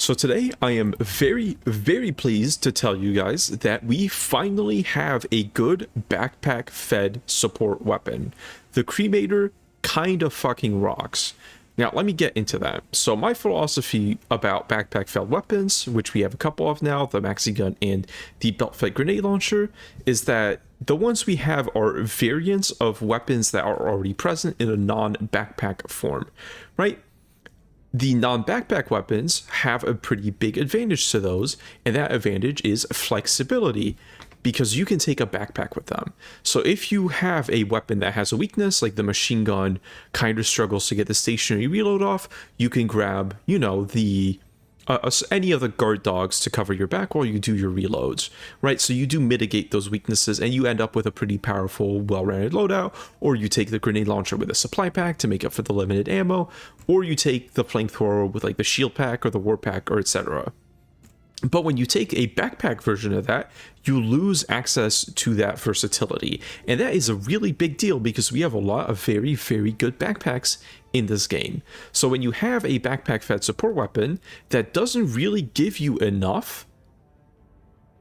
So today I am very pleased to tell you guys that we finally have a good backpack fed support weapon. The Cremator kind of fucking rocks. Now let me get into that. So my philosophy about backpack fed weapons, which we have a couple of now, the maxigun and the belt fed grenade launcher, is that the ones we have are variants of weapons that are already present in a non-backpack form, right? The non-backpack weapons have a pretty big advantage to those, and that advantage is flexibility, because you can take a backpack with them. So if you have a weapon that has a weakness, like the machine gun kind of struggles to get the stationary reload off, you can grab, you know, the any of the guard dogs to cover your back while you do your reloads, right? So you do mitigate those weaknesses and you end up with a pretty powerful, well-rounded loadout, or you take the grenade launcher with a supply pack to make up for the limited ammo, or you take the flamethrower with like the shield pack or the war pack or etc. But when you take a backpack version of that, you lose access to that versatility. And that is a really big deal because we have a lot of very good backpacks in this game. So when you have a backpack fed support weapon that doesn't really give you enough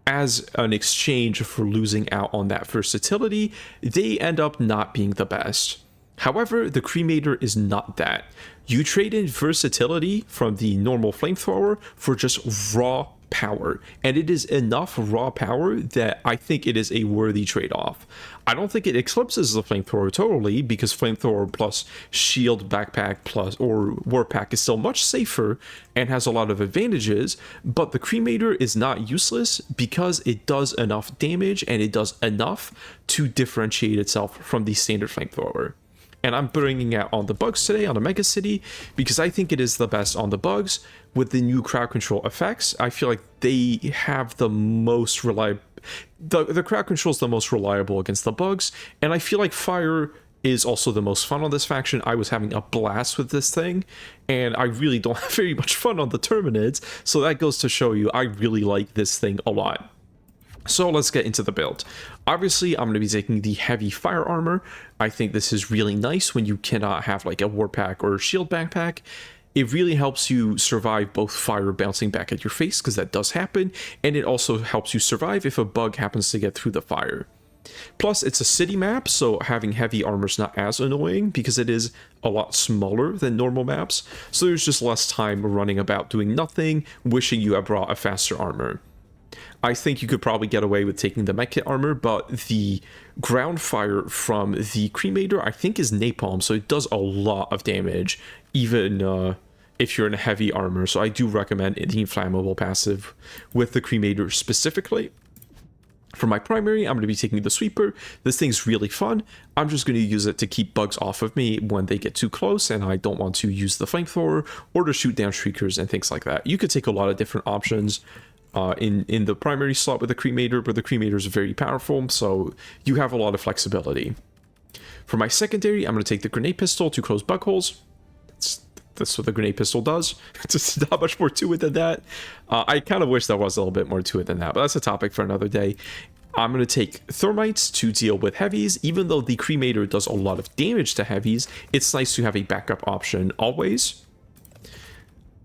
as an exchange for losing out on that versatility, they end up not being the best. However, the Cremator is not that. You trade in versatility from the normal flamethrower for just raw power, and it is enough raw power that I think it is a worthy trade-off. I don't think it eclipses the flamethrower totally, because flamethrower plus shield backpack plus or war pack is still much safer and has a lot of advantages, but the Cremator is not useless because it does enough damage and it does enough to differentiate itself from the standard flamethrower. And I'm bringing out on the bugs today on the Mega City because I think it is the best on the bugs. With the new crowd control effects, I feel like they have the most reliable. The crowd control is the most reliable against the bugs, and I feel like fire is also the most fun on this faction. I was having a blast with this thing, and I really don't have very much fun on the Terminids, so that goes to show you I really like this thing a lot. So let's get into the build. Obviously, I'm going to be taking the heavy fire armor. I think this is really nice when you cannot have like a war pack or a shield backpack. It really helps you survive both fire bouncing back at your face, because that does happen, and it also helps you survive if a bug happens to get through the fire. Plus, it's a city map, so having heavy armor is not as annoying because it is a lot smaller than normal maps, so there's just less time running about doing nothing, wishing you had brought a faster armor. I think you could probably get away with taking the medkit armor, but the ground fire from the Cremator I think is napalm, so it does a lot of damage, even if you're in a heavy armor. So I do recommend the inflammable passive with the Cremator specifically. For my primary, I'm going to be taking the sweeper. This thing's really fun. I'm just going to use it to keep bugs off of me when they get too close, and I don't want to use the flamethrower or to shoot down shriekers and things like that. You could take a lot of different options in the primary slot with the Cremator, but the Cremator is very powerful, so you have a lot of flexibility. For my secondary, I'm going to take the grenade pistol to close bug holes. That's what the grenade pistol does. There's not much more to it than that. I kind of wish there was a little bit more to it than that, but that's a topic for another day. I'm going to take thermites to deal with heavies. Even though the Cremator does a lot of damage to heavies, it's nice to have a backup option always.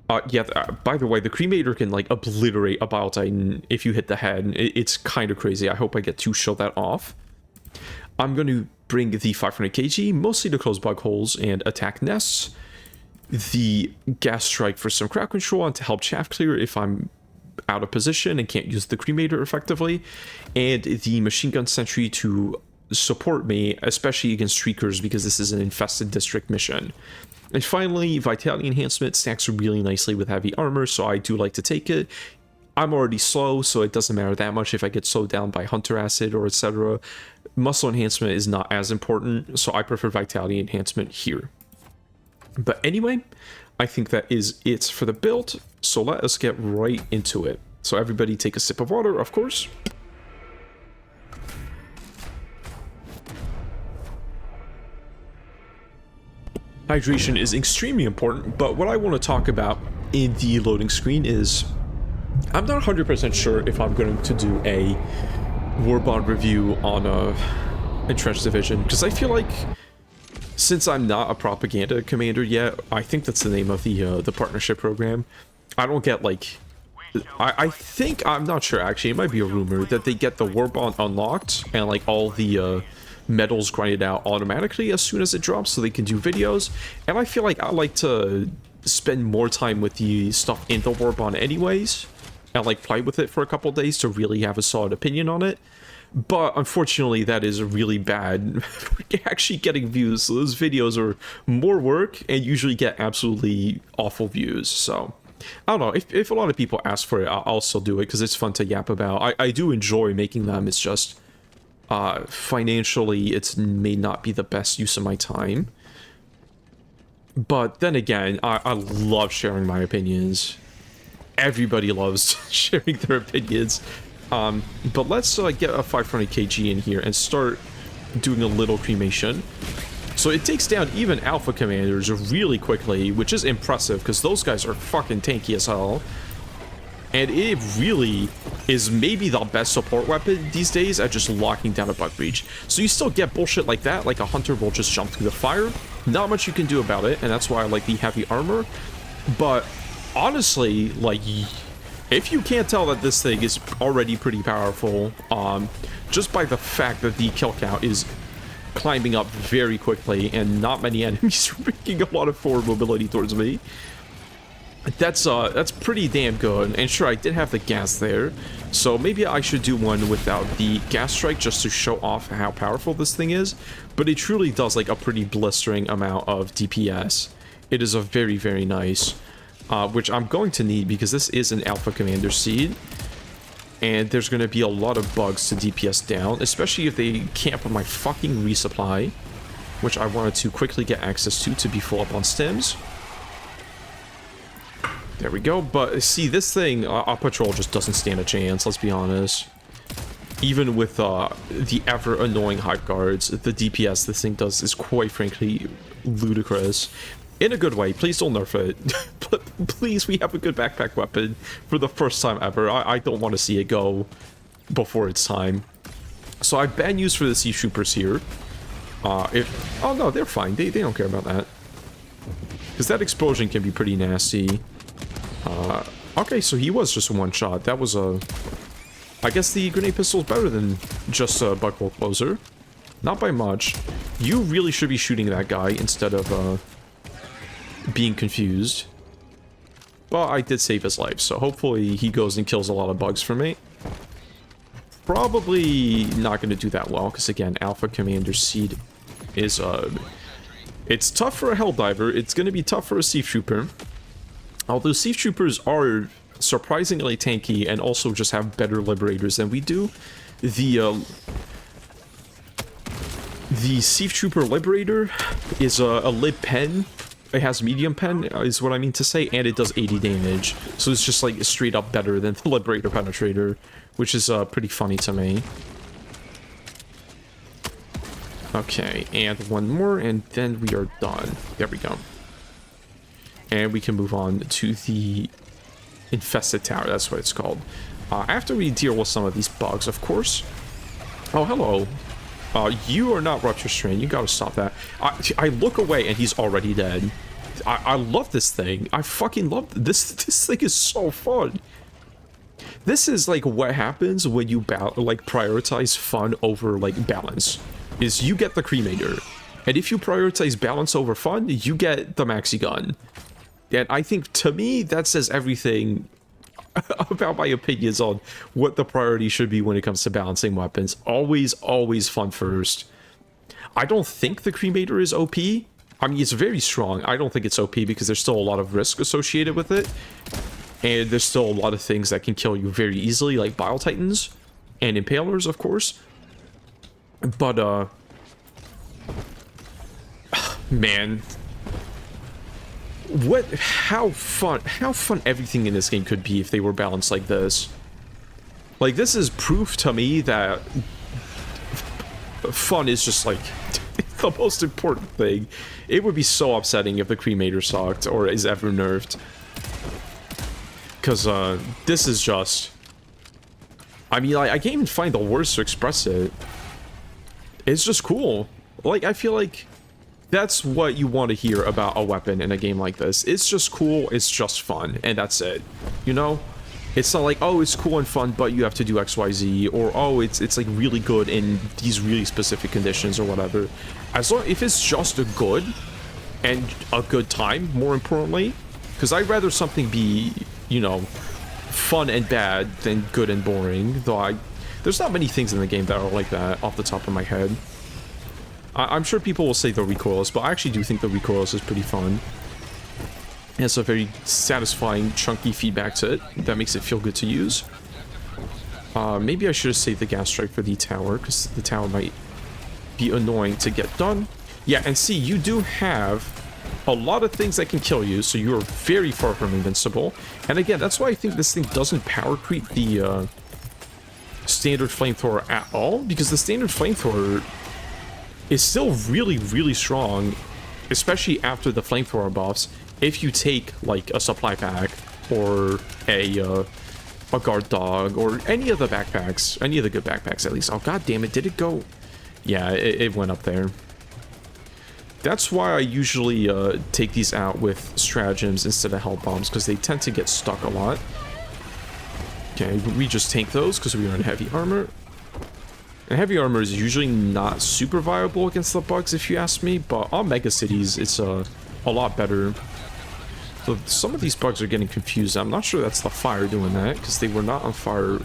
By the way, the Cremator can like obliterate a Bile Titan if you hit the head. It's kind of crazy. I hope I get to show that off. I'm going to bring the 500 kg, mostly to close bug holes and attack nests. The gas strike for some crowd control and to help chaff clear if I'm out of position and can't use the Cremator effectively. And the machine gun sentry to support me, especially against shriekers, because this is an infested district mission. And finally, Vitality Enhancement stacks really nicely with heavy armor, so I do like to take it. I'm already slow, so it doesn't matter that much if I get slowed down by Hunter Acid or etc. Muscle Enhancement is not as important, so I prefer Vitality Enhancement here. But anyway, I think that is it for the build, so let us get right into it. So everybody take a sip of water, of course. Hydration is extremely important, but what I want to talk about in the loading screen is I'm not 100% sure if I'm going to do a warbond review on a entrenched division, because I feel like since I'm not a propaganda commander yet, I think that's the name of the partnership program, I don't get, like... I think, I'm not sure actually, it might be a rumor, that they get the warbond unlocked and like all the metals grinded out automatically as soon as it drops so they can do videos. And I feel like I like to spend more time with the stuff in the warbond anyways, and like play with it for a couple days to really have a solid opinion on it. But unfortunately, that is really bad for actually getting views. So those videos are more work and usually get absolutely awful views. So I don't know, if a lot of people ask for it, I'll still do it because it's fun to yap about. I do enjoy making them. It's just financially it may not be the best use of my time. But then again, I love sharing my opinions. Everybody loves sharing their opinions. But let's get a 500 kg in here and start doing a little cremation. So it takes down even alpha commanders really quickly, which is impressive because those guys are fucking tanky as hell. And it really is maybe the best support weapon these days at just locking down a bug breach. So you still get bullshit like that, like a hunter will just jump through the fire. Not much you can do about it, and that's why I like the heavy armor. But honestly, like, if you can't tell that this thing is already pretty powerful, just by the fact that the kill count is climbing up very quickly and not many enemies are making a lot of forward mobility towards me, that's pretty damn good. And sure, I did have the gas there, so maybe I should do one without the gas strike just to show off how powerful this thing is. But it truly does like a pretty blistering amount of DPS. It is a very, very nice. Which I'm going to need because this is an Alpha Commander seed. And there's going to be a lot of bugs to DPS down, especially if they camp on my fucking resupply, which I wanted to quickly get access to be full up on stems. There we go. But see, this thing, our patrol just doesn't stand a chance, let's be honest. Even with the ever-annoying hive guards, the DPS this thing does is quite frankly ludicrous. In a good way, please don't nerf it. But please, we have a good backpack weapon for the first time ever. I don't want to see it go before its time. So I've banned use for the Sea Troopers here. Oh no, they're fine. They don't care about that. Because that explosion can be pretty nasty. Okay, so he was just a one shot. That was a... I guess the grenade pistol is better than just a buckhole closer. Not by much. You really should be shooting that guy instead of being confused. Well, I did save his life, so hopefully he goes and kills a lot of bugs for me. Probably not going to do that well, because again, Alpha Commander Seed is, it's tough for a Helldiver, it's going to be tough for a Siege Trooper. Although Siege Troopers are surprisingly tanky and also just have better Liberators than we do, the Siege Trooper Liberator is a Lib Pen. It has medium pen, is what I mean to say, and it does 80 damage. So it's just like straight up better than the Liberator Penetrator, which is pretty funny to me. Okay, and one more, and then we are done. There we go. And we can move on to the Infested Tower, that's what it's called. After we deal with some of these bugs, of course. Oh, hello. You are not Rupture Strain. You gotta stop that. I look away and he's already dead. I love this thing. I fucking love this. This thing is so fun. This is like what happens when you like prioritize fun over like balance. Is you get the Cremator, and if you prioritize balance over fun, you get the maxigun. And I think to me that says everything about my opinions on what the priority should be when it comes to balancing weapons. Always fun first. I don't think the Cremator is OP. I mean, it's very strong. I don't think it's OP because there's still a lot of risk associated with it. And there's still a lot of things that can kill you very easily, like Bile Titans and Impalers, of course. But, man... how fun everything in this game could be if they were balanced like this. Like, this is proof to me that fun is just like the most important thing. It would be so upsetting if the Cremator sucked or is ever nerfed. Because this is just, I mean, like, I can't even find the words to express it. It's just cool. Like, I feel like That's what you want to hear about a weapon in a game like this. It's just cool, it's just fun, and that's it. You know? It's not like, oh, it's cool and fun, but you have to do XYZ, or oh, it's like really good in these really specific conditions or whatever. As long if it's just a good and a good time, more importantly, because I'd rather something be, you know, fun and bad than good and boring. Though there's not many things in the game that are like that off the top of my head. I'm sure people will say the recoilless, but I actually do think the recoilless is pretty fun. It has a very satisfying, chunky feedback to it that makes it feel good to use. Maybe I should have saved the gas strike for the tower, because the tower might be annoying to get done. Yeah, and see, you do have a lot of things that can kill you, so you are very far from invincible. And again, that's why I think this thing doesn't power creep the standard flamethrower at all, because the standard flamethrower is still really, really strong, especially after the flamethrower buffs, if you take, like, a supply pack, or a guard dog, or any of the backpacks, any of the good backpacks at least. Oh, god damn it, did it go? Yeah, it went up there. That's why I usually take these out with stratagems instead of hell bombs, because they tend to get stuck a lot. Okay, we just tank those, because we are in heavy armor. And heavy armor is usually not super viable against the bugs, if you ask me, but on mega cities, it's a lot better. So some of these bugs are getting confused. I'm not sure that's the fire doing that, because they were not on fire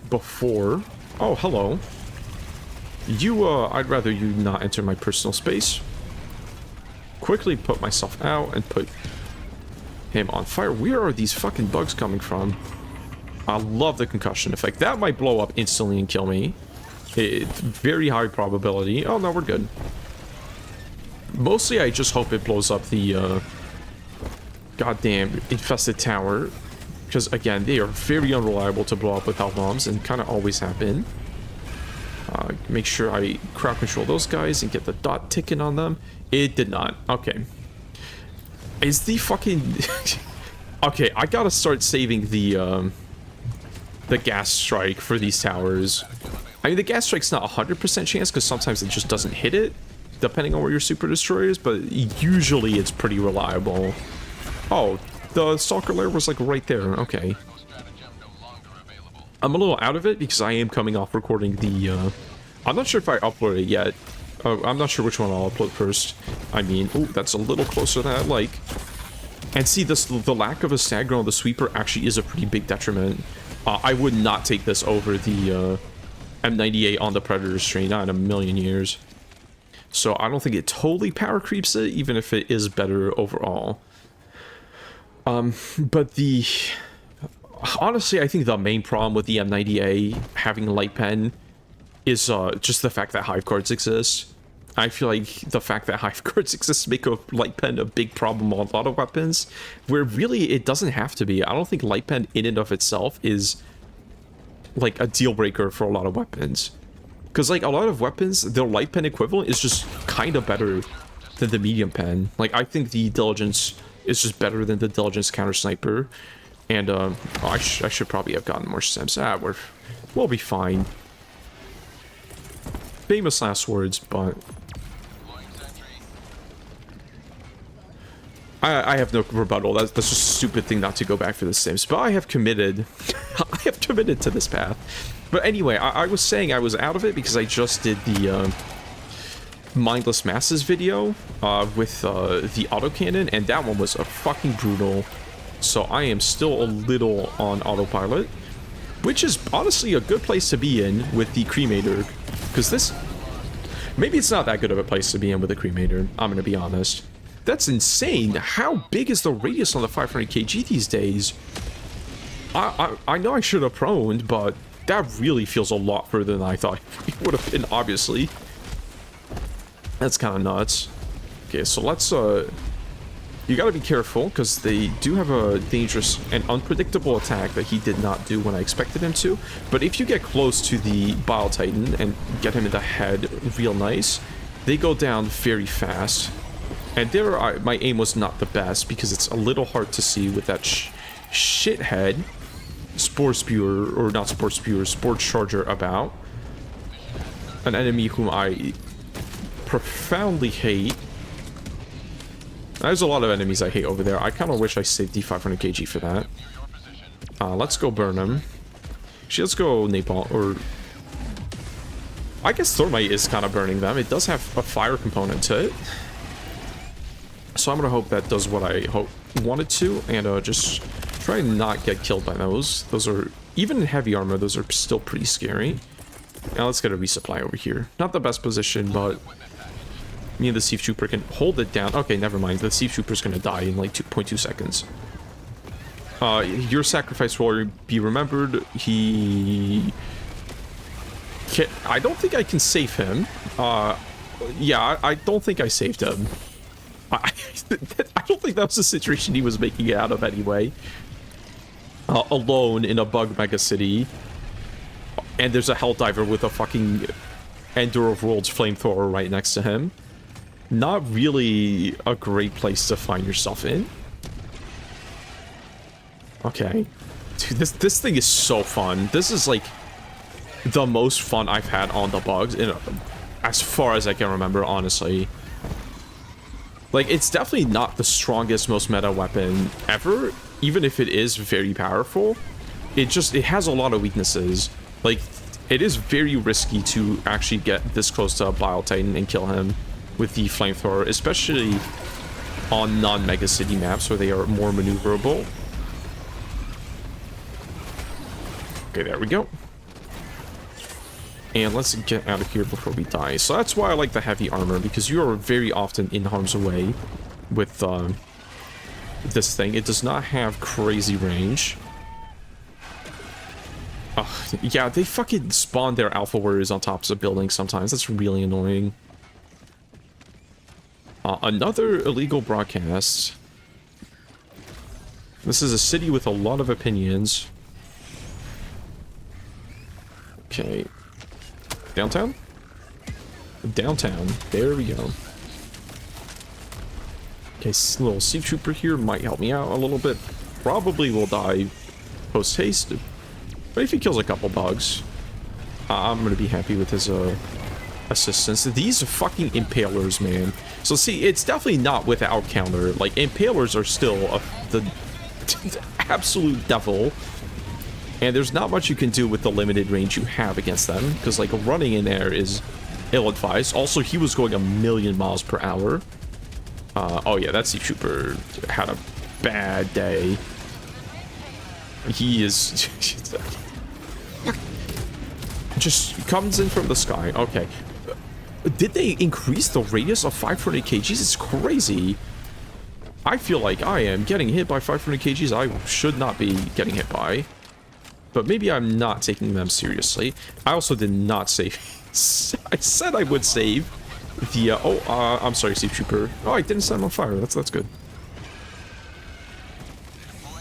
before. Oh, hello. You, I'd rather you not enter my personal space. Quickly put myself out and put him on fire. Where are these fucking bugs coming from? I love the concussion effect. That might blow up instantly and kill me. It's very high probability. Oh, no, we're good. Mostly, I just hope it blows up the goddamn infested tower. Because, again, they are very unreliable to blow up with hell bombs and kind of always have been. Make sure I crowd control those guys and get the dot ticking on them. It did not. Okay. Is the fucking... Okay, I gotta start saving the gas strike for these towers. I mean, the gas strike's not 100% chance, because sometimes it just doesn't hit it, depending on where your super destroyer is, but usually it's pretty reliable. Oh, the stalker lair was like right there. Okay. I'm a little out of it because I am coming off recording the, I'm not sure if I uploaded it yet. I'm not sure which one I'll upload first. I mean, ooh, that's a little closer than I'd like. And see, the lack of a stagger on the sweeper actually is a pretty big detriment. I would not take this over the M98 on the Predator strain, not in a million years. So I don't think it totally power creeps it, even if it is better overall. But the... Honestly, I think the main problem with the M90A having light pen is just the fact that hive cards exist. I feel like the fact that hive cards exist make a light pen a big problem on a lot of weapons, where really it doesn't have to be. I don't think light pen in and of itself is like a deal breaker for a lot of weapons. Because like a lot of weapons, their light pen equivalent is just kind of better than the medium pen. Like I think the diligence is just better than the diligence counter sniper. And, oh, I should probably have gotten more stems. We'll be fine. Famous last words, but... I have no rebuttal. That's just a stupid thing not to go back for the stems. But I have committed. I have committed to this path. But anyway, I was saying I was out of it because I just did the, Mindless Masses video, with, the autocannon, and that one was a fucking brutal... So I am still a little on autopilot, which is honestly a good place to be in with the Cremator, because this... Maybe it's not that good of a place to be in with the Cremator, I'm gonna be honest. That's insane. How big is the radius on the 500 kg these days? I know I should have proned, but that really feels a lot further than I thought it would have been, obviously. That's kind of nuts. Okay, so let's, you gotta be careful, because they do have a dangerous and unpredictable attack that he did not do when I expected him to. But if you get close to the Bile Titan and get him in the head real nice, they go down very fast. And there, my aim was not the best, because it's a little hard to see with that shithead Spore Spewer, or not Spore Spewer, Spore Charger about. An enemy whom I profoundly hate... There's a lot of enemies I hate over there. I kind of wish I saved the 500 kg for that. Let's go burn him. Actually, let's go napalm, or... I guess thermite is kind of burning them. It does have a fire component to it. So I'm going to hope that does what I wanted to, and just try and not get killed by those. Those are, even in heavy armor, those are still pretty scary. Now let's get a resupply over here. Not the best position, but me and the Siege Trooper can hold it down. Okay, never mind. The Siege Trooper's going to die in like 2.2 seconds. Your sacrifice will be remembered. I don't think I can save him. Yeah, I don't think I saved him. I don't think that was the situation he was making it out of anyway. Alone in a bug mega city. And there's a Helldiver with a fucking Ender of Worlds flamethrower right next to him. Not really a great place to find yourself in. Okay. Dude, this thing is so fun. This is like the most fun I've had on the bugs in as far as I can remember, honestly. Like, it's definitely not the strongest, most meta weapon ever, even if it is very powerful. It has a lot of weaknesses. Like, it is very risky to actually get this close to a Bile Titan and kill him with the flamethrower, especially on non-mega city maps where they are more maneuverable. Okay, there we go. And let's get out of here before we die. So that's why I like the heavy armor, because you are very often in harm's way with this thing. It does not have crazy range. Yeah, they fucking spawn their alpha warriors on tops of buildings sometimes. That's really annoying. Another illegal broadcast. This is a city with a lot of opinions. Okay. Downtown? Downtown. There we go. Okay, little Siege Trooper here might help me out a little bit. Probably will die post-haste. But if he kills a couple bugs, I'm going to be happy with his assistance. These fucking impalers, man. So see, it's definitely not without counter. Like, impalers are still the absolute devil. And there's not much you can do with the limited range you have against them, because like running in there is ill-advised. Also, he was going 1,000,000 miles per hour. Oh yeah, that Siege Trooper had a bad day. He is just comes in from the sky. Okay, did they increase the radius of 500 kgs? It's crazy. I feel like I am getting hit by 500 kgs I should not be getting hit by. But maybe I'm not taking them seriously. I also did not save. I said I would save the... I'm sorry, Siege Trooper. Oh, I didn't set him on fire. That's good.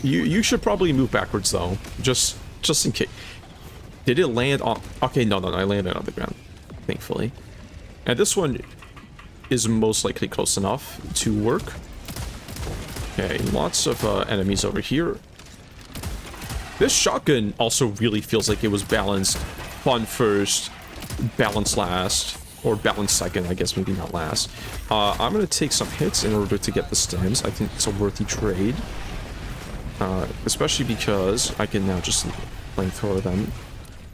You should probably move backwards, though. Just in case. Did it land on... Okay, no, I landed on the ground. Thankfully. And this one is most likely close enough to work. Okay, lots of enemies over here. This shotgun also really feels like it was balanced. Fun first, balance last, or balance second, I guess, maybe not last. I'm going to take some hits in order to get the stems. I think it's a worthy trade. Especially because I can now just flamethrower them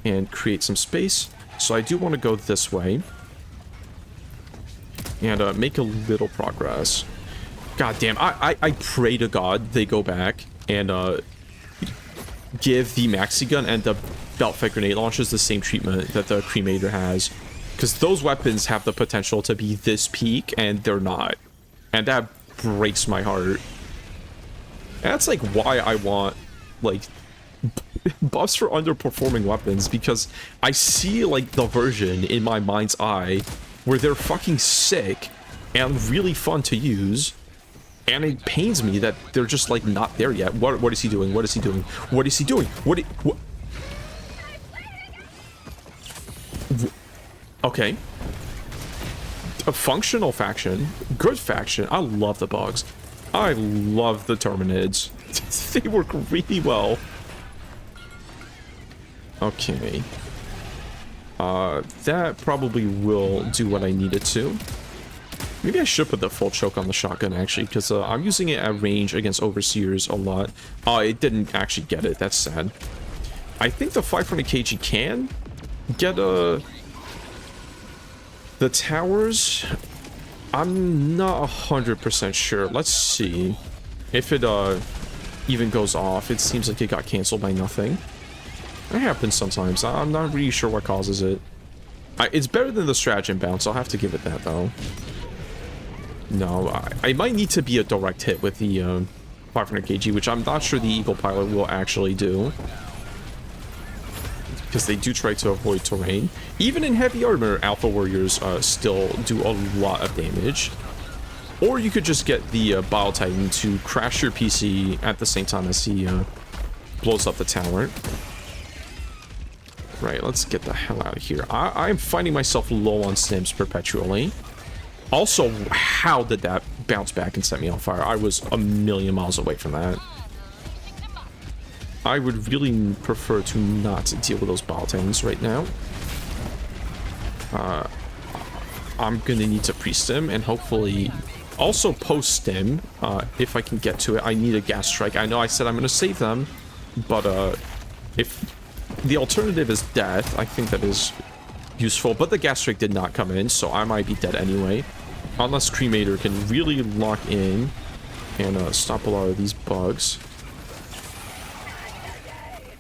and create some space. So I do want to go this way. And make a little progress. God damn, I pray to God they go back and give the maxigun and the belt-fed grenade launchers the same treatment that the Cremator has, because those weapons have the potential to be this peak and they're not, and that breaks my heart. And that's like why I want like buffs for underperforming weapons, because I see like the version in my mind's eye where they're fucking sick and really fun to use. And it pains me that they're just, like, not there yet. What is he doing? What is he doing? What is he doing? What? Okay. A functional faction. Good faction. I love the bugs. I love the Terminids. They work really well. Okay. That probably will do what I need it to. Maybe I should put the full choke on the shotgun, actually, because I'm using it at range against overseers a lot. Oh, it didn't actually get it. That's sad. I think the 500 kg can get the towers. I'm not 100% sure. Let's see if it even goes off. It seems like it got canceled by nothing. That happens sometimes. I'm not really sure what causes it. It's better than the stratagem bounce. I'll have to give it that, though. No, I might need to be a direct hit with the 500 kg, which I'm not sure the Eagle Pilot will actually do. Because they do try to avoid terrain. Even in heavy armor, Alpha Warriors still do a lot of damage. Or you could just get the Bile Titan to crash your PC at the same time as he blows up the tower. Right, let's get the hell out of here. I'm finding myself low on Sims perpetually. Also, how did that bounce back and set me on fire? I was a million miles away from that. I would really prefer to not deal with those Bile Titans right now. I'm gonna need to pre-stim and hopefully also post-stim if I can get to it. I need a gas strike. I know I said I'm gonna save them, but if the alternative is death, I think that is useful. But the gas strike did not come in, so I might be dead anyway. Unless Cremator can really lock in and stop a lot of these bugs.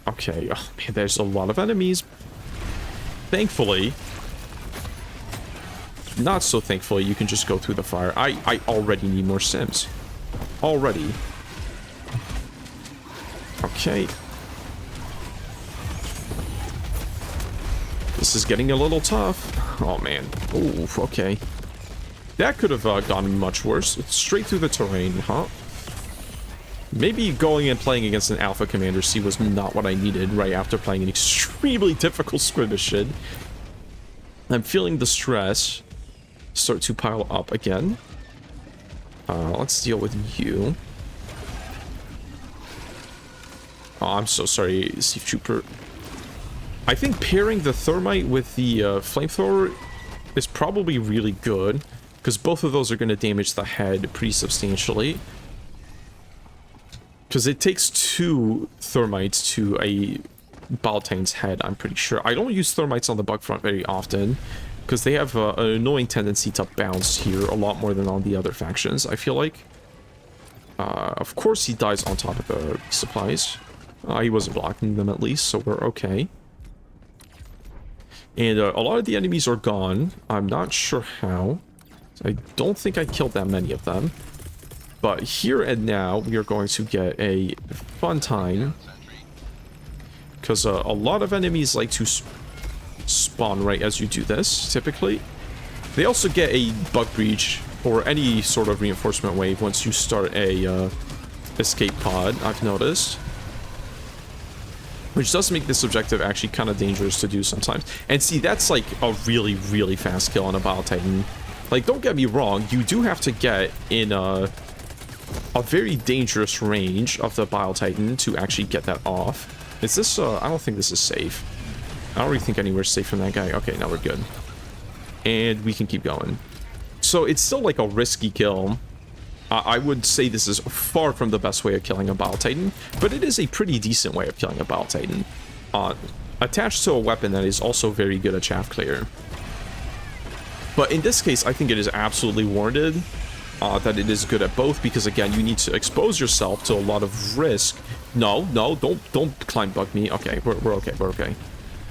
Okay, oh man, there's a lot of enemies. Thankfully, not so thankfully, you can just go through the fire. I already need more Sims. Already. Okay. This is getting a little tough. Oh man. Ooh, okay. That could have gone much worse. It's straight through the terrain, huh? Maybe going and playing against an Alpha Commander C was not what I needed right after playing an extremely difficult squid mission. I'm feeling the stress start to pile up again. Let's deal with you. Oh, I'm so sorry, Steve Trooper. I think pairing the Thermite with the flamethrower is probably really good, because both of those are going to damage the head pretty substantially. Because it takes 2 Thermites to a Bile Titan's head, I'm pretty sure. I don't use Thermites on the bug front very often, because they have an annoying tendency to bounce here a lot more than on the other factions, I feel like. Of course he dies on top of the supplies. He wasn't blocking them at least, so we're okay. And a lot of the enemies are gone. I'm not sure how. I don't think I killed that many of them. But here and now, we are going to get a fun time. Because a lot of enemies like to spawn right as you do this, typically. They also get a bug breach or any sort of reinforcement wave once you start a escape pod, I've noticed. Which does make this objective actually kind of dangerous to do sometimes. And see, that's like a really, really fast kill on a Bile Titan. Like, don't get me wrong, you do have to get in a very dangerous range of the Bile Titan to actually get that off. Is this, I don't think this is safe. I don't really think anywhere's safe from that guy. Okay, now we're good. And we can keep going. So it's still like a risky kill. I would say this is far from the best way of killing a Bile Titan, but it is a pretty decent way of killing a Bile Titan. Attached to a weapon that is also very good at chaff clear. But in this case, I think it is absolutely warranted that it is good at both, because again, you need to expose yourself to a lot of risk. No, don't climb bug me. Okay, we're okay, we're okay.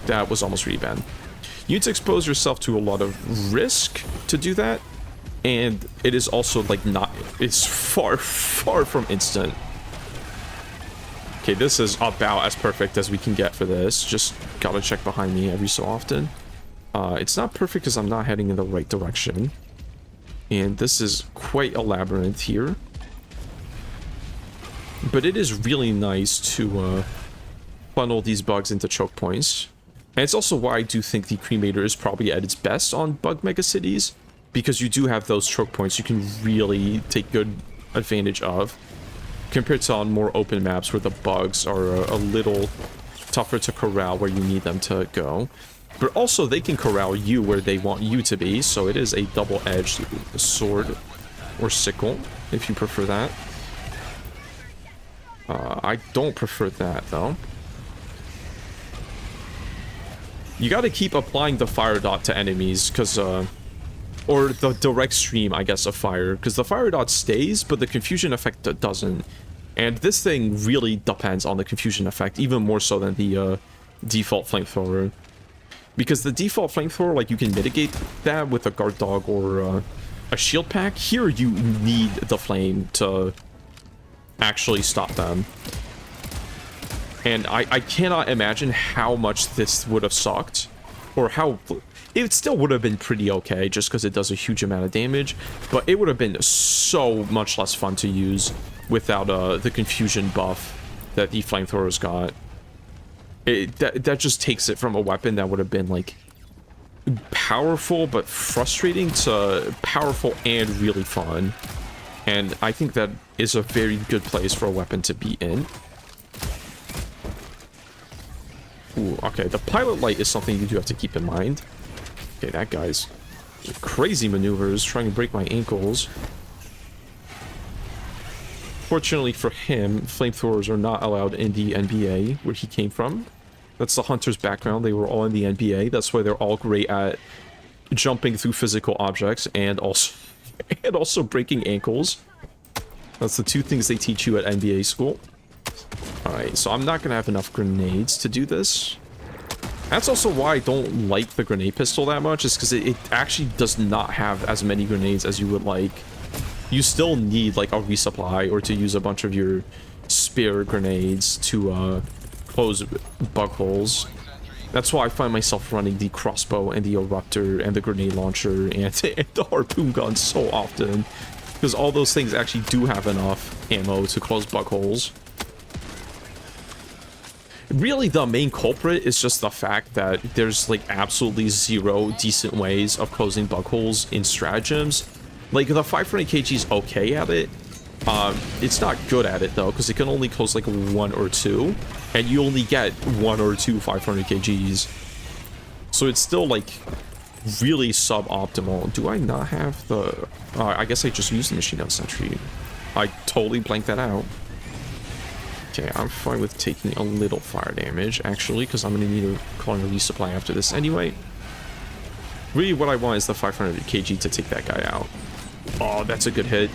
That was almost really bad. You need to expose yourself to a lot of risk to do that. And it is also like it's far from instant. Okay, this is about as perfect as we can get for this. Just gotta check behind me every so often. It's not perfect because I'm not heading in the right direction. And this is quite a labyrinth here. But it is really nice to funnel these bugs into choke points. And it's also why I do think the Cremator is probably at its best on bug megacities. Because you do have those choke points you can really take good advantage of. Compared to on more open maps where the bugs are a little tougher to corral where you need them to go. But also, they can corral you where they want you to be, so it is a double-edged sword, or sickle, if you prefer that. I don't prefer that, though. You gotta keep applying the fire dot to enemies, because, or the direct stream, I guess, of fire, because the fire dot stays, but the confusion effect doesn't. And this thing really depends on the confusion effect, even more so than the default flamethrower. Because the default flamethrower, like, you can mitigate that with a guard dog or a shield pack. Here, you need the flame to actually stop them. And I cannot imagine how much this would have sucked, or how... It still would have been pretty okay, just because it does a huge amount of damage, but it would have been so much less fun to use without the confusion buff that the flamethrowers got. That just takes it from a weapon that would have been, like, powerful but frustrating to powerful and really fun. And I think that is a very good place for a weapon to be in. Ooh, okay, the pilot light is something you do have to keep in mind. Okay, that guy's crazy maneuvers, trying to break my ankles. Fortunately for him, flamethrowers are not allowed in the NBA, where he came from. That's the hunter's background. They were all in the NBA. That's why they're all great at jumping through physical objects and also breaking ankles. That's the two things they teach you at NBA school. Alright, so I'm not going to have enough grenades to do this. That's also why I don't like the grenade pistol that much, is because it actually does not have as many grenades as you would like. You still need, like, a resupply or to use a bunch of your spare grenades to close bug holes. That's why I find myself running the crossbow and the eruptor and the grenade launcher and the harpoon gun so often, because all those things actually do have enough ammo to close bug holes. Really, the main culprit is just the fact that there's, like, absolutely zero decent ways of closing bug holes in stratagems. Like, the 500 kg is okay at it. It's not good at it, though, because it can only close, like, 1 or 2. And you only get 1 or 2 500 kgs. So it's still, like, really suboptimal. Do I not have the... I guess I just used the machine gun sentry. I totally blanked that out. Okay, I'm fine with taking a little fire damage, actually, because I'm going to need to call in a resupply after this anyway. Really, what I want is the 500 kg to take that guy out. Oh, that's a good hit.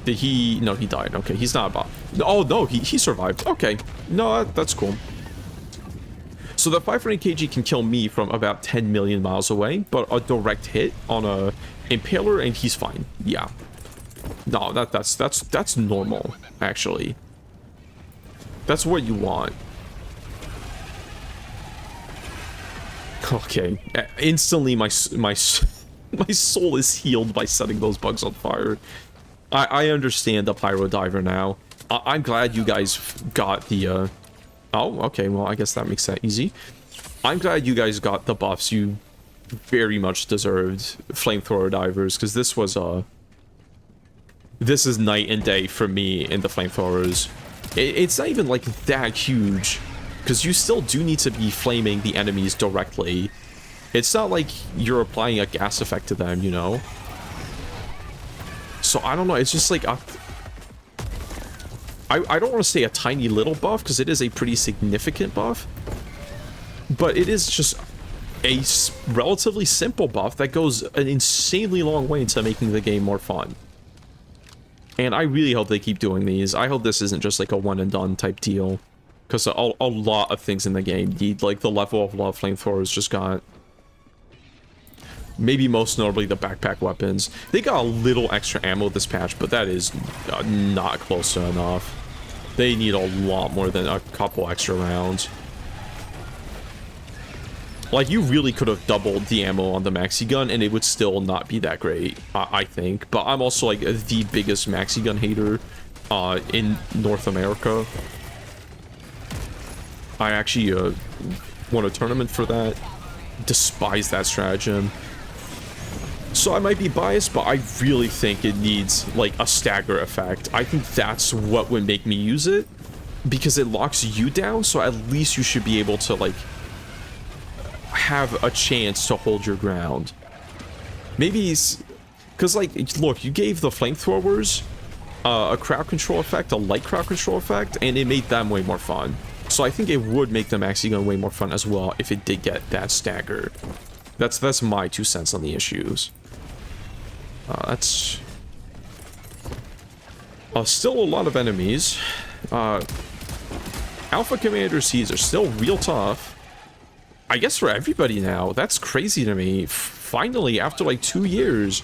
Did he... No, he died. Okay, he's not a bot. Oh, no, he survived. Okay. No, that's cool. So the 500 kg can kill me from about 10 million miles away, but a direct hit on a impaler and he's fine. Yeah. No, that's normal, actually. That's what you want. Okay. Instantly, my soul is healed by setting those bugs on fire. I understand the pyro diver now. I'm glad you guys got the, Oh, okay, well, I guess that makes that easy. I'm glad you guys got the buffs you very much deserved, flamethrower divers, because this was, this is night and day for me in the flamethrowers. It's not even, like, that huge, because you still do need to be flaming the enemies directly. It's not like you're applying a gas effect to them, you know? So, I don't know, it's just like a... I don't want to say a tiny little buff, because it is a pretty significant buff. But it is just a relatively simple buff that goes an insanely long way into making the game more fun. And I really hope they keep doing these. I hope this isn't just like a one and done type deal. Because a lot of things in the game need, like, the level of love flamethrowers just got. Maybe most notably the backpack weapons. They got a little extra ammo this patch, but that is not close to enough. They need a lot more than a couple extra rounds. Like, you really could have doubled the ammo on the maxigun, and it would still not be that great, I think. But I'm also, like, the biggest maxigun hater in North America. I actually won a tournament for that. Despise that stratagem. So I might be biased, but I really think it needs, like, a stagger effect. I think that's what would make me use it, because it locks you down, so at least you should be able to, like, have a chance to hold your ground. Maybe because, like, look, you gave the flamethrowers a crowd control effect, a light crowd control effect, and it made them way more fun. So I think it would make the maxigun way more fun as well if it did get that stagger. That's my 2 cents on the issues. That's still a lot of enemies. Alpha Commander Seeds are still real tough. I guess for everybody now. That's crazy to me. Finally, after like 2 years,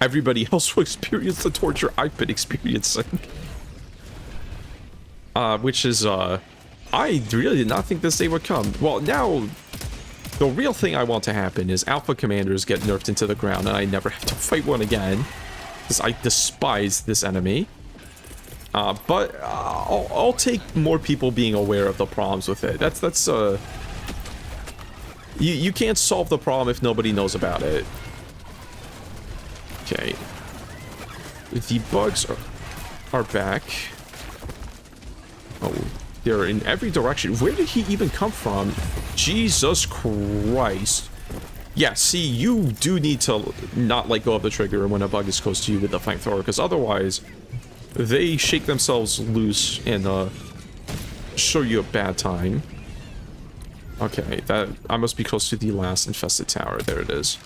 everybody else will experience the torture I've been experiencing. Which is, I really did not think this day would come. Well, now, the real thing I want to happen is Alpha Commanders get nerfed into the ground and I never have to fight one again. Because I despise this enemy. But I'll take more people being aware of the problems with it. You can't solve the problem if nobody knows about it. Okay. The bugs are back. Oh, they're in every direction. Where did he even come from? Jesus Christ. Yeah, see, you do need to not let go of the trigger when a bug is close to you with the flamethrower, because otherwise they shake themselves loose and show you a bad time. Okay, I must be close to the last infested tower. There it is.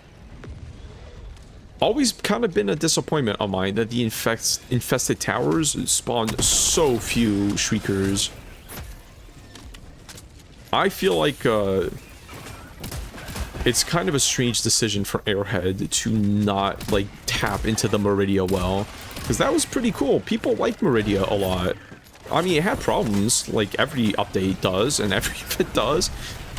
Always kind of been a disappointment of mine that the infested towers spawn so few shriekers. I feel like it's kind of a strange decision for Airhead to not like tap into the Meridia well, because that was pretty cool. People like Meridia a lot. I mean, it had problems like every update does and every event does,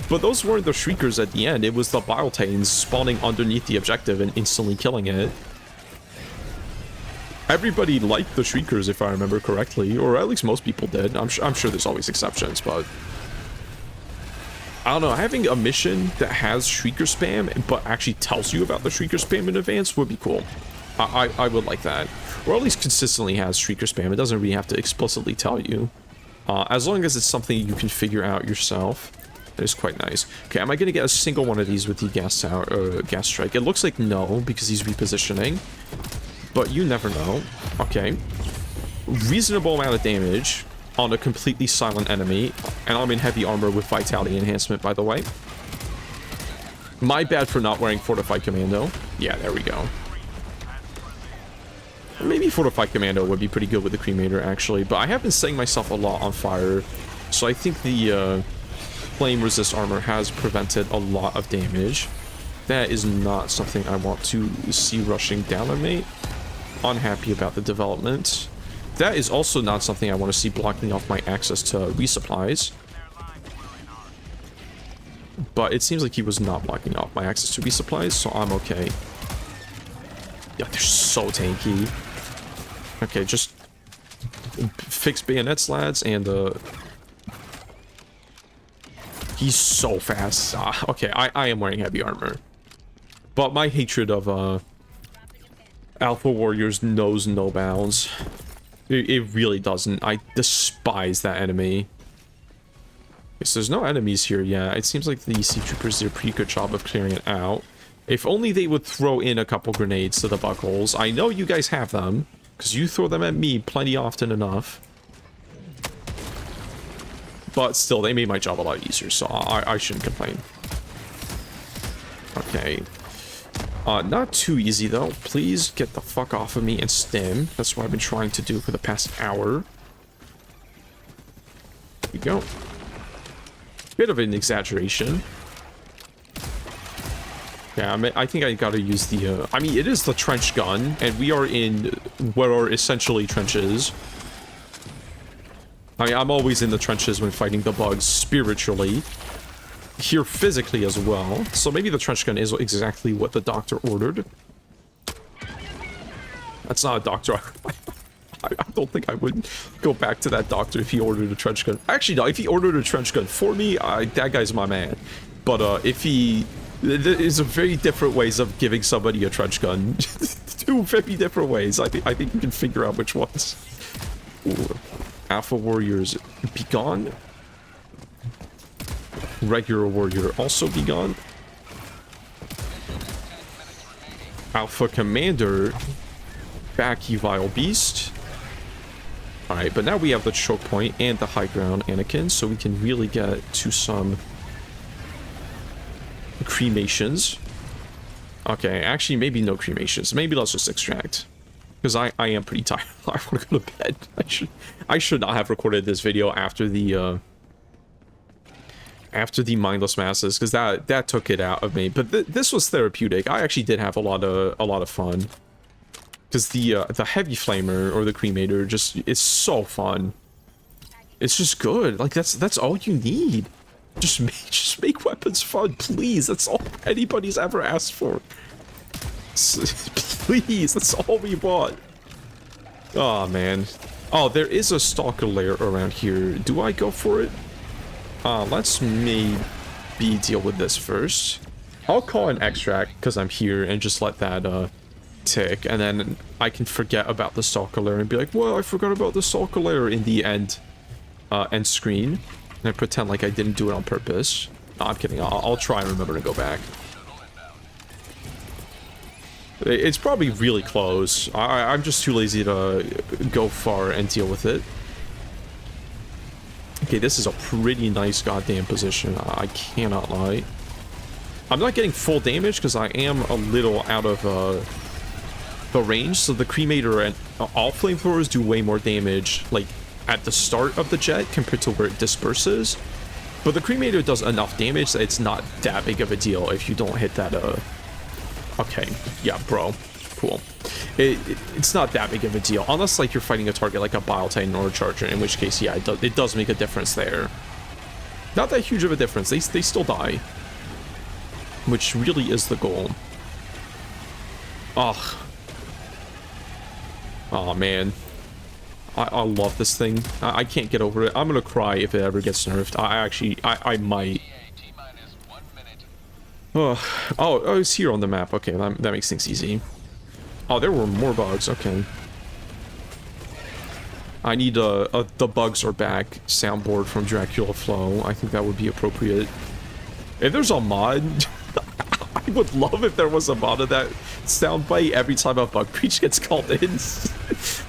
but those weren't the shriekers at the end. It was the Bile Titans spawning underneath the objective and instantly killing it. Everybody liked the shriekers, if I remember correctly, or at least most people did. I'm sure there's always exceptions, but I don't know, having a mission that has shrieker spam but actually tells you about the shrieker spam in advance would be cool. I would like that. Or at least consistently has shrieker spam. It doesn't really have to explicitly tell you. As long as it's something you can figure out yourself. That is quite nice. Okay, am I going to get a single one of these with the gas tower, gas strike? It looks like no, because he's repositioning. But you never know. Okay. Reasonable amount of damage on a completely silent enemy. And I'm in heavy armor with vitality enhancement, by the way. My bad for not wearing Fortified Commando. Yeah, there we go. Maybe Fortified Commando would be pretty good with the Cremator, actually. But I have been setting myself a lot on fire. So I think the flame resist armor has prevented a lot of damage. That is not something I want to see rushing down on me. Unhappy about the development. That is also not something I want to see blocking off my access to resupplies. But it seems like he was not blocking off my access to resupplies, so I'm okay. Yeah, they're so tanky. Okay, just fix bayonets, lads, and he's so fast. Okay, I am wearing heavy armor. But my hatred of Alpha Warriors knows no bounds. It really doesn't. I despise that enemy. Yes, there's no enemies here yet. It seems like the Sea Troopers did a pretty good job of clearing it out. If only they would throw in a couple grenades to the bug holes. I know you guys have them, because you throw them at me plenty often enough. But still, they made my job a lot easier, so I shouldn't complain. Okay. Not too easy, though. Please get the fuck off of me and stim. That's what I've been trying to do for the past hour. There we go. Bit of an exaggeration. Yeah, I think I gotta use the, I mean, it is the trench gun, and we are in what are essentially trenches. I mean, I'm always in the trenches when fighting the bugs spiritually. Here physically as well. So maybe the trench gun is exactly what the doctor ordered. That's not a doctor. I don't think I would go back to that doctor if he ordered a trench gun. Actually, no, if he ordered a trench gun for me, that guy's my man. But if he... There is a very different ways of giving somebody a trench gun. Two very different ways. I think you can figure out which ones. Ooh. Alpha Warriors, be gone. Regular warrior also be gone. Alpha commander. Back, you vile beast. Alright, but now we have the choke point and the high ground Anakin, so we can really get to some cremations. Okay, actually, maybe no cremations. Maybe let's just extract. Because I am pretty tired. I want to go to bed. I should not have recorded this video after the mindless masses, because that took it out of me. But this was therapeutic. I actually did have a lot of fun. Because the heavy flamer or the cremator just is so fun. It's just good. Like that's all you need. Just make weapons fun, please. That's all anybody's ever asked for. Please, that's all we want. Oh man. Oh, there is a stalker lair around here. Do I go for it? Let's maybe deal with this first. I'll call an extract because I'm here and just let that tick, and then I can forget about the stalker lair and be like, well, I forgot about the stalker lair in the end screen, and I pretend like I didn't do it on purpose. No, I'm kidding. I'll try and remember to go back. It's probably really close. I'm just too lazy to go far and deal with it. Okay, this is a pretty nice goddamn position. I cannot lie. I'm not getting full damage because I am a little out of the range, so the cremator and all flamethrowers do way more damage like at the start of the jet compared to where it disperses, but the cremator does enough damage that it's not that big of a deal if you don't hit that okay, yeah, bro, cool. It's not that big of a deal unless like you're fighting a target like a Bile Titan or a Charger, in which case yeah, it does make a difference there. Not that huge of a difference. They still die, which really is the goal. Ugh. Oh man, I love this thing. I can't get over it. I'm gonna cry if it ever gets nerfed. I might. Oh, it's here on the map. Okay, that makes things easy. Oh, there were more bugs. Okay. I need the bugs are back soundboard from Dracula Flow. I think that would be appropriate. If there's a mod, I would love if there was a mod of that soundbite every time a bug breach gets called in.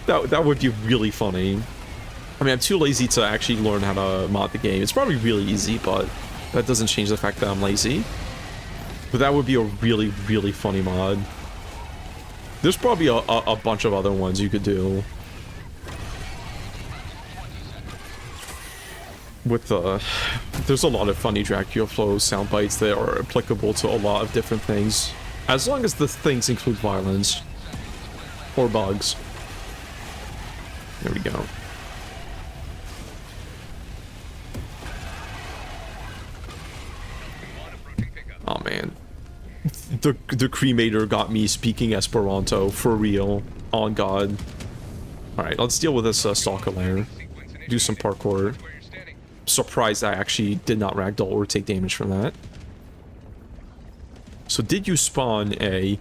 that would be really funny. I mean, I'm too lazy to actually learn how to mod the game. It's probably really easy, but that doesn't change the fact that I'm lazy. But that would be a really, really funny mod. There's probably a bunch of other ones you could do. With there's a lot of funny Dracula Flow sound bites that are applicable to a lot of different things, as long as the things include violence or bugs. There we go. Oh man, the cremator got me speaking Esperanto for real. On God. All right, let's deal with this stalker lair. Do some parkour. Surprised I actually did not ragdoll or take damage from that. So did you spawn a...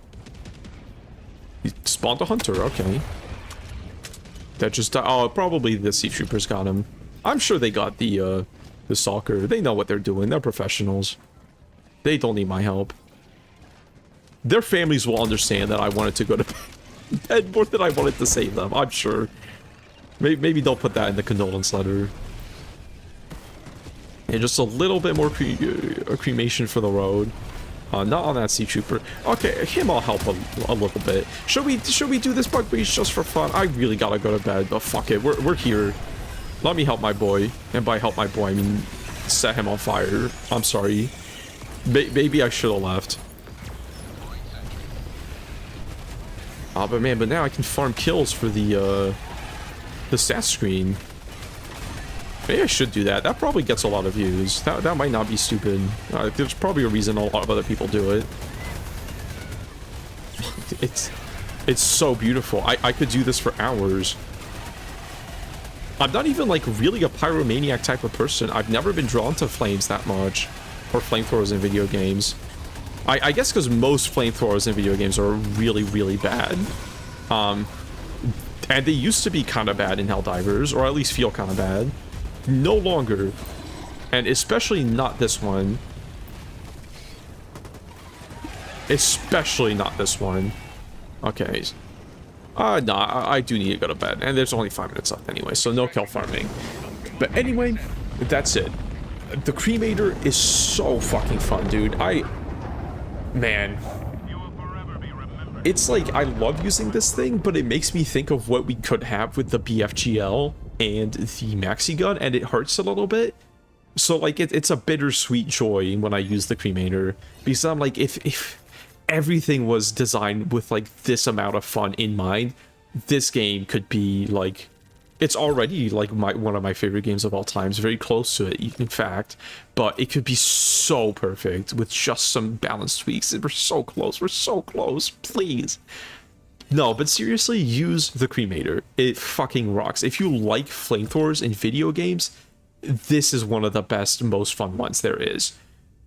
You spawned a hunter, okay. That just... Oh, probably the sea troopers got him. I'm sure they got the stalker. They know what they're doing. They're professionals. They don't need my help. Their families will understand that I wanted to go to bed more than I wanted to save them, I'm sure. Maybe they'll put that in the condolence letter. And just a little bit more cremation for the road. Not on that sea trooper. Okay, him I'll help a little bit. Should we do this bug breach just for fun? I really gotta go to bed, but fuck it. We're here. Let me help my boy. And by help my boy, I mean set him on fire. I'm sorry. Maybe I should have left. But man, but now I can farm kills for the stat screen. Maybe I should do that. That probably gets a lot of views. That might not be stupid. There's probably a reason a lot of other people do it. It's so beautiful. I could do this for hours. I'm not even like really a pyromaniac type of person. I've never been drawn to flames that much. Or flamethrowers in video games. I guess because most flamethrowers in video games are really, really bad. And they used to be kind of bad in Helldivers, or at least feel kind of bad. No longer. And especially not this one. Especially not this one. Okay. No, I do need to go to bed. And there's only 5 minutes left anyway, so no kill farming. But anyway, that's it. The Cremator is so fucking fun, dude. Man. It's like, I love using this thing, but it makes me think of what we could have with the BFGL and the maxigun, and it hurts a little bit. So, like, it's a bittersweet joy when I use the Cremator, because I'm like, if everything was designed with, like, this amount of fun in mind, this game could be, like, it's already, like, one of my favorite games of all time. It's very close to it, in fact, but it could be so perfect with just some balance tweaks. We're so close, please. No, but seriously, use the Cremator. It fucking rocks. If you like flamethrowers in video games, this is one of the best, most fun ones there is.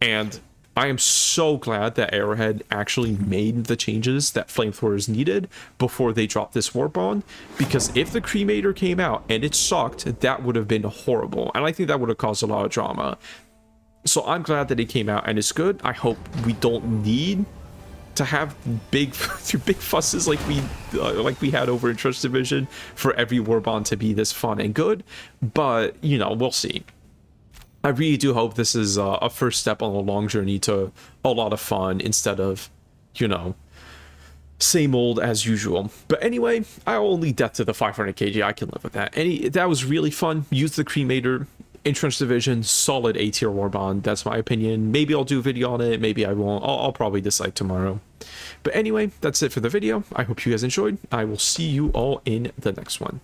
And I am so glad that Arrowhead actually made the changes that flamethrowers needed before they dropped this warbond, because if the Cremator came out and it sucked, that would have been horrible, and I think that would have caused a lot of drama. So I'm glad that it came out and it's good. I hope we don't need to have big fusses like we had over in Trust Division for every warbond to be this fun and good, but you know, we'll see. I really do hope this is a first step on a long journey to a lot of fun instead of, you know, same old as usual. But anyway, I only death to the 500 kg. I can live with that. That was really fun. Use the Cremator. Entrance Division, solid A tier warbond. That's my opinion. Maybe I'll do a video on it. Maybe I won't. I'll probably decide tomorrow. But anyway, that's it for the video. I hope you guys enjoyed. I will see you all in the next one.